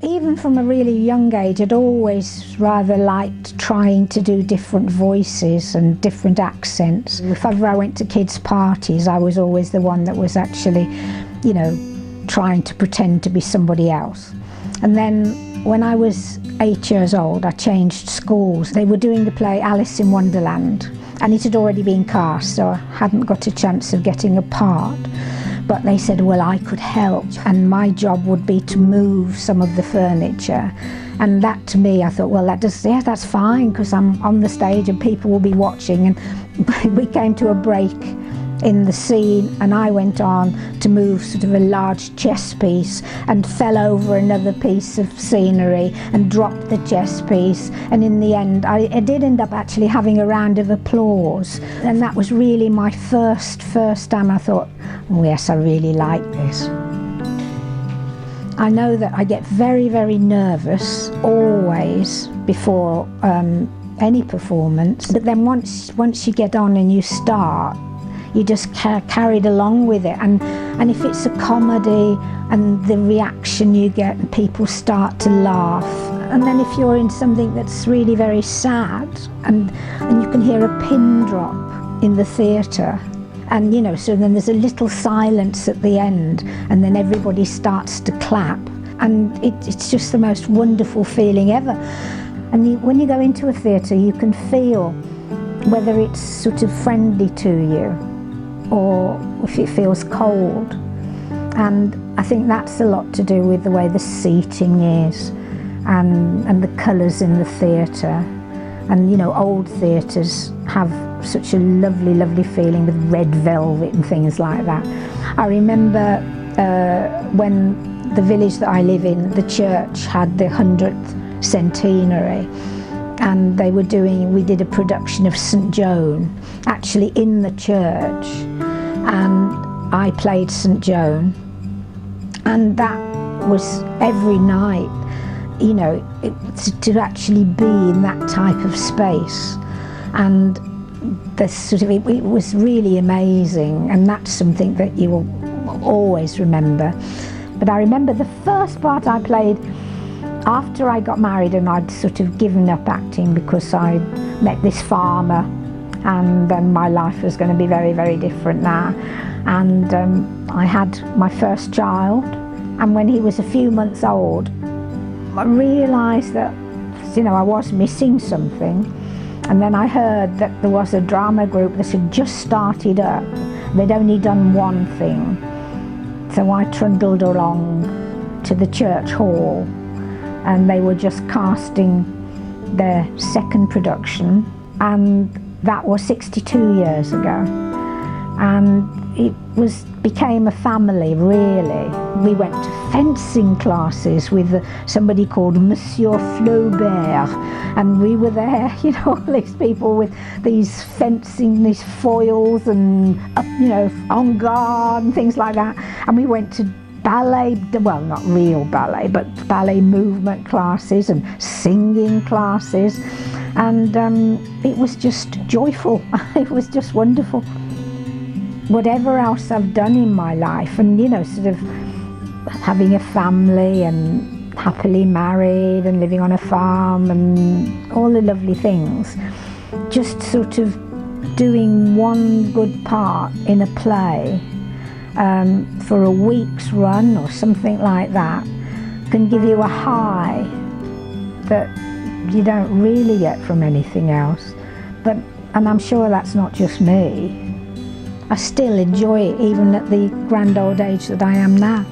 Even from a really young age, I'd always rather liked trying to do different voices and different accents. If ever I went to kids' parties, I was always the one that was actually, you know, trying to pretend to be somebody else. And then when I was 8 years old, I changed schools. They were doing the play Alice in Wonderland, and it had already been cast, so I hadn't got a chance of getting a part. But they said, well, I could help, and my job would be to move some of the furniture. And that, to me, I thought, well, that's fine, because I'm on the stage and people will be watching. And we came to a break in the scene, and I went on to move sort of a large chess piece and fell over another piece of scenery and dropped the chess piece. And in the end, I did end up actually having a round of applause. And that was really my first time I thought, oh yes, I really like this. I know that I get very, very nervous always before any performance, but then once you get on and you start, you just carried along with it, and if it's a comedy and the reaction you get and people start to laugh, and then if you're in something that's really very sad and you can hear a pin drop in the theatre, and you know, so then there's a little silence at the end, and then everybody starts to clap, and it's just the most wonderful feeling ever. And when you go into a theatre, you can feel whether it's sort of friendly to you or if it feels cold. And I think that's a lot to do with the way the seating is and the colours in the theatre. And you know, old theatres have such a lovely, lovely feeling with red velvet and things like that. I remember when the village that I live in, the church had the 100th centenary, and we did a production of St. Joan, actually in the church, and I played St. Joan, and that was every night, you know, to actually be in that type of space, and it was really amazing, and that's something that you will always remember. But I remember the first part I played after I got married, and I'd sort of given up acting because I met this farmer, and my life was going to be very, very different now. And I had my first child, and when he was a few months old, I realised that, you know, I was missing something. And then I heard that there was a drama group that had just started up. They'd only done one thing. So I trundled along to the church hall, and they were just casting their second production, and that was 62 years ago. And it became a family, really. We went to fencing classes with somebody called Monsieur Flaubert, and we were there, you know, all these people with these fencing, these foils and, you know, en garde and things like that. And we went to ballet, well, not real ballet, but ballet movement classes and singing classes. And it was just joyful. It was just wonderful. Whatever else I've done in my life, and you know, sort of having a family and happily married and living on a farm and all the lovely things, just sort of doing one good part in a play for a week's run or something like that can give you a high that you don't really get from anything else. And I'm sure that's not just me. I still enjoy it, even at the grand old age that I am now.